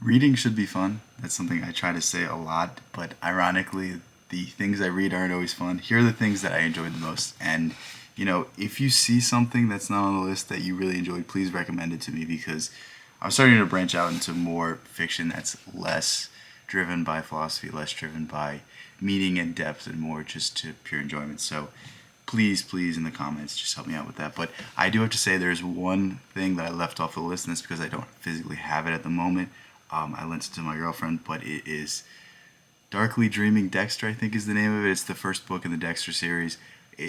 Reading should be fun. That's something I try to say a lot, but ironically, the things I read aren't always fun. Here are the things that I enjoyed the most. And, if you see something that's not on the list that you really enjoyed, please recommend it to me because I'm starting to branch out into more fiction that's less driven by philosophy, less driven by meaning and depth, and more just to pure enjoyment. So please, in the comments, just help me out with that. But I do have to say there's one thing that I left off the list, and that's because I don't physically have it at the moment. I lent it to my girlfriend, but it is Darkly Dreaming Dexter, I think is the name of it. It's the first book in the Dexter series.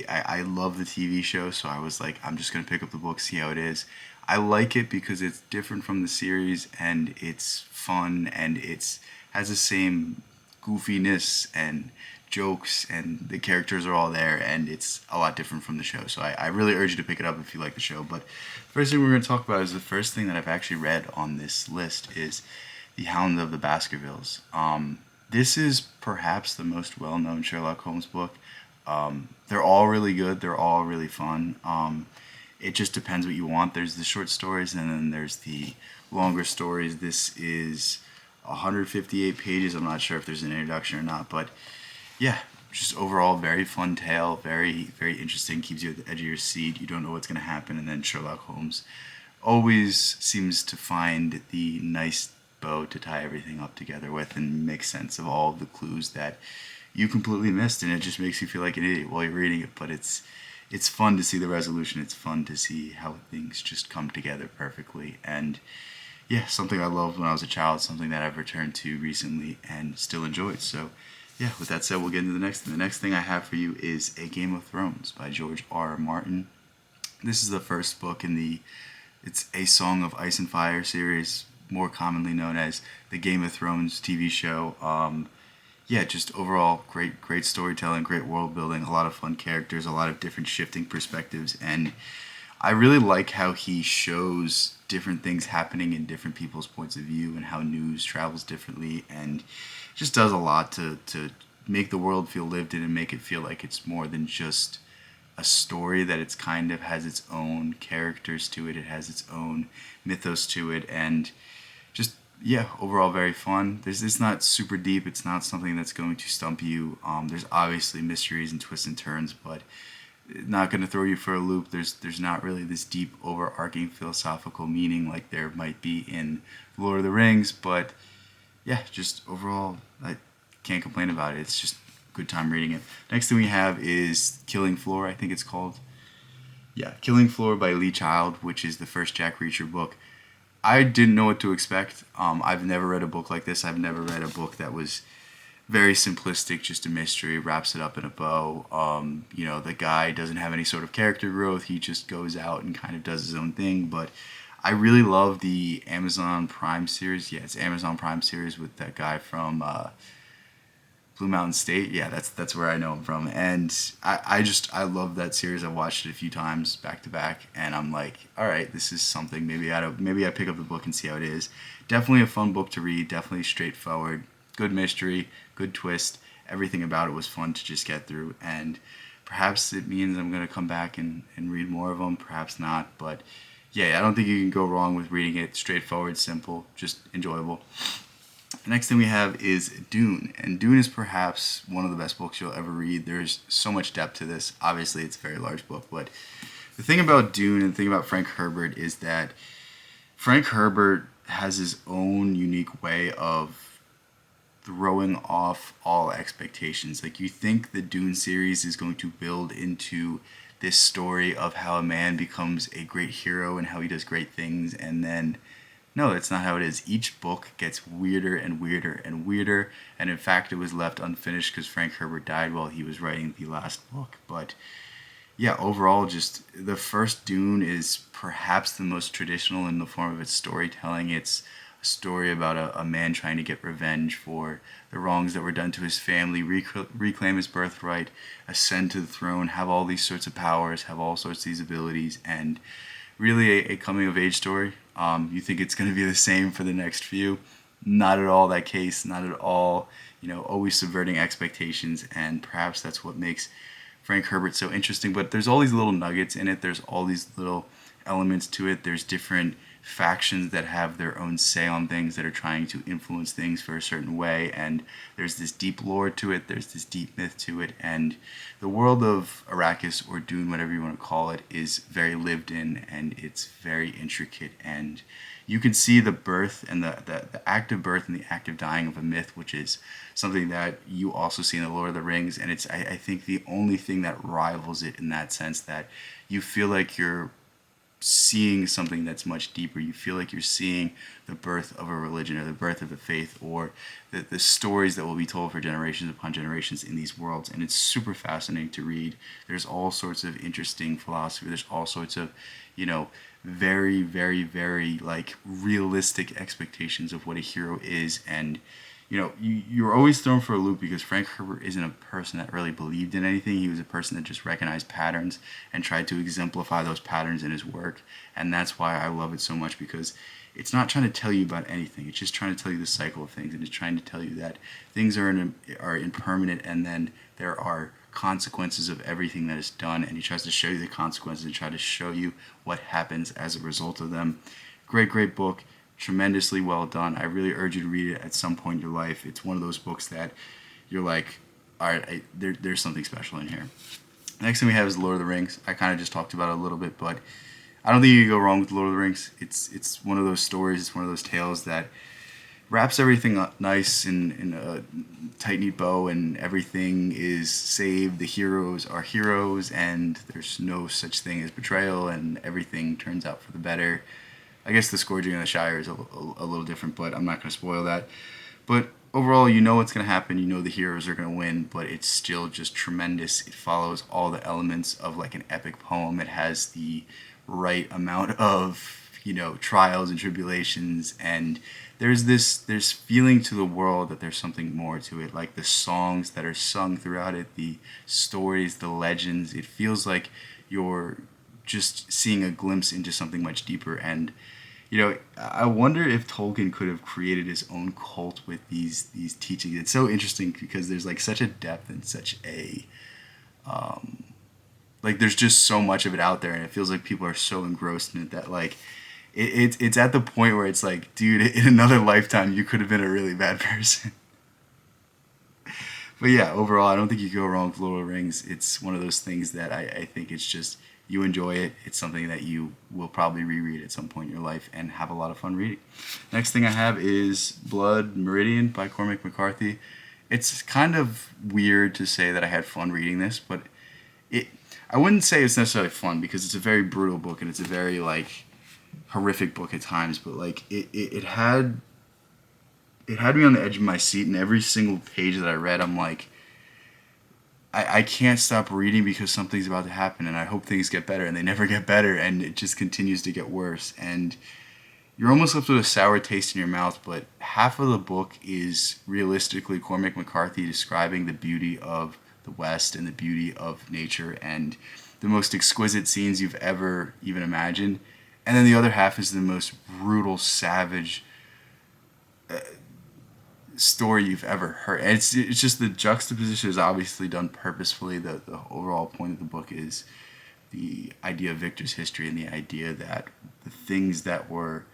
I love the TV show, so I was like, I'm just going to pick up the book, see how it is. I like it because it's different from the series, and it's fun, and it's has the same goofiness and jokes, and the characters are all there, and it's a lot different from the show. So I really urge you to pick it up if you like the show. But first thing we're going to talk about is the first thing that I've actually read on this list is The Hound of the Baskervilles. This is perhaps the most well-known Sherlock Holmes book. They're all really good. They're all really fun. It just depends what you want. There's the short stories, and then there's the longer stories. This is 158 pages. I'm not sure if there's an introduction or not, but yeah, just overall very fun tale. Very, very interesting. Keeps you at the edge of your seat. You don't know what's going to happen, and then Sherlock Holmes always seems to find the nice bow to tie everything up together with and make sense of all of the clues that you completely missed, and it just makes you feel like an idiot while you're reading it. But it's fun to see the resolution. It's fun to see how things just come together perfectly. And yeah, something I loved when I was a child, something that I've returned to recently and still enjoyed. So yeah, with that said, we'll get into the next thing. The next thing I have for you is A Game of Thrones by George R. R. Martin. This is the first book in it's A Song of Ice and Fire series, more commonly known as the Game of Thrones TV show. Yeah, just overall great storytelling, great world building, a lot of fun characters, a lot of different shifting perspectives, and I really like how he shows different things happening in different people's points of view and how news travels differently, and just does a lot to make the world feel lived in and make it feel like it's more than just a story, that it's kind of has its own characters to it, it has its own mythos to it, and just yeah, overall very fun. It's not super deep. It's not something that's going to stump you. There's obviously mysteries and twists and turns, but not going to throw you for a loop. There's not really this deep overarching philosophical meaning like there might be in Lord of the Rings. But yeah, just overall, I can't complain about it. It's just a good time reading it. Next thing we have is Killing Floor, I think it's called. Yeah, Killing Floor by Lee Child, which is the first Jack Reacher book. I didn't know what to expect. I've never read a book like this. I've never read a book that was very simplistic, just a mystery, wraps it up in a bow. The guy doesn't have any sort of character growth. He just goes out and kind of does his own thing. But I really love the Amazon Prime series. Yeah, it's Amazon Prime series with that guy from Blue Mountain State. Yeah, that's where I know him from. And I love that series. I've watched it a few times back to back, and I'm like, all right, this is something. Maybe I pick up the book and see how it is. Definitely a fun book to read. Definitely straightforward. Good mystery. Good twist. Everything about it was fun to just get through. And perhaps it means I'm gonna come back and read more of them. Perhaps not. But yeah, I don't think you can go wrong with reading it. Straightforward, simple, just enjoyable. The next thing we have is Dune, and Dune is perhaps one of the best books you'll ever read. There's so much depth to this. Obviously, it's a very large book, but the thing about Dune and the thing about Frank Herbert is that Frank Herbert has his own unique way of throwing off all expectations. Like, you think the Dune series is going to build into this story of how a man becomes a great hero and how he does great things, and then no, that's not how it is. Each book gets weirder and weirder and weirder, and in fact, it was left unfinished because Frank Herbert died while he was writing the last book. But yeah, overall, just the first Dune is perhaps the most traditional in the form of its storytelling. It's a story about a man trying to get revenge for the wrongs that were done to his family, reclaim his birthright, ascend to the throne, have all these sorts of powers, have all sorts of these abilities, and really a coming of age story. You think it's going to be the same for the next few. Not at all that case, not at all, always subverting expectations, and perhaps that's what makes Frank Herbert so interesting. But there's all these little nuggets in it, there's all these little elements to it, there's different factions that have their own say on things, that are trying to influence things for a certain way, and there's this deep lore to it, there's this deep myth to it, and the world of Arrakis, or Dune, whatever you want to call it, is very lived in, and it's very intricate, and you can see the birth and the active birth and the active dying of a myth, which is something that you also see in the Lord of the Rings, and it's I think the only thing that rivals it in that sense, that you feel like you're seeing something that's much deeper. You feel like you're seeing the birth of a religion, or the birth of a faith, or the stories that will be told for generations upon generations in these worlds. And it's super fascinating to read. There's all sorts of interesting philosophy. There's all sorts of, very, very, very like realistic expectations of what a hero is. And you're always thrown for a loop, because Frank Herbert isn't a person that really believed in anything. He was a person that just recognized patterns and tried to exemplify those patterns in his work. And that's why I love it so much, because it's not trying to tell you about anything. It's just trying to tell you the cycle of things, and it's trying to tell you that things are impermanent, and then there are consequences of everything that is done. And he tries to show you the consequences and try to show you what happens as a result of them. Great, great book. Tremendously well done. I really urge you to read it at some point in your life. It's one of those books that you're like, all right, there's something special in here. Next thing we have is Lord of the Rings. I kind of just talked about it a little bit, but I don't think you can go wrong with Lord of the Rings. It's one of those stories, it's one of those tales that wraps everything up nice in a tight, neat bow, and everything is saved. The heroes are heroes, and there's no such thing as betrayal, and everything turns out for the better. I guess the Scourging of the Shire is a little different, but I'm not going to spoil that. But overall, you know what's going to happen. You know the heroes are going to win, but it's still just tremendous. It follows all the elements of like an epic poem. It has the right amount of, trials and tribulations, and there's feeling to the world that there's something more to it. Like the songs that are sung throughout it, the stories, the legends. It feels like you're just seeing a glimpse into something much deeper. And I wonder if Tolkien could have created his own cult with these teachings. It's so interesting, because there's like such a depth and such a like there's just so much of it out there, and it feels like people are so engrossed in it that like it's at the point where it's like, dude, in another lifetime you could have been a really bad person. But yeah, overall, I don't think you can go wrong with Lord of the Rings. It's one of those things that I think it's just, you enjoy it. It's something that you will probably reread at some point in your life and have a lot of fun reading. Next thing I have is Blood Meridian by Cormac McCarthy. It's kind of weird to say that I had fun reading this, but I wouldn't say it's necessarily fun, because it's a very brutal book, and it's a very like horrific book at times, but like it had me on the edge of my seat, and every single page that I read, I'm like, I can't stop reading, because something's about to happen, and I hope things get better, and they never get better, and it just continues to get worse, and you're almost left with a sour taste in your mouth. But half of the book is realistically Cormac McCarthy describing the beauty of the West and the beauty of nature and the most exquisite scenes you've ever even imagined, and then the other half is the most brutal, savage story you've ever heard. And it's just the juxtaposition is obviously done purposefully. The overall point of the book is the idea of Victor's history, and the idea that the things that were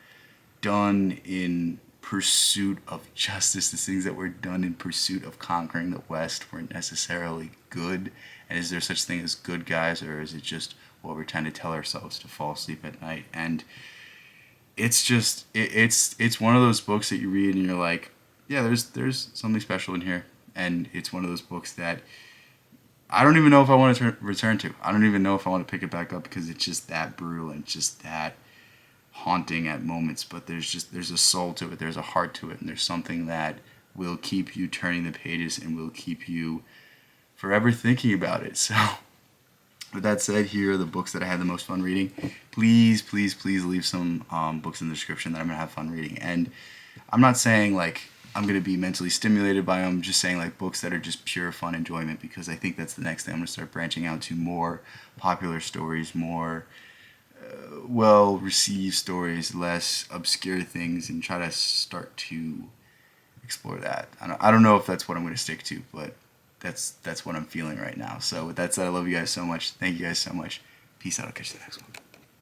done in pursuit of justice, the things that were done in pursuit of conquering the West, weren't necessarily good. And is there such thing as good guys, or is it just what we're trying to tell ourselves to fall asleep at night? And it's just it's one of those books that you read and you're like, yeah, there's something special in here. And it's one of those books that I don't even know if I want to return to. I don't even know if I want to pick it back up, because it's just that brutal and it's just that haunting at moments. But there's a soul to it, there's a heart to it, and there's something that will keep you turning the pages and will keep you forever thinking about it. So with that said, here are the books that I had the most fun reading. Please, please, please leave some books in the description that I'm going to have fun reading. And I'm not saying like I'm going to be mentally stimulated by them. I'm just saying like books that are just pure fun enjoyment, because I think that's the next thing. I'm going to start branching out to more popular stories, more well-received stories, less obscure things, and try to start to explore that. I don't know if that's what I'm going to stick to, but that's what I'm feeling right now. So with that said, I love you guys so much. Thank you guys so much. Peace out. I'll catch you in the next one.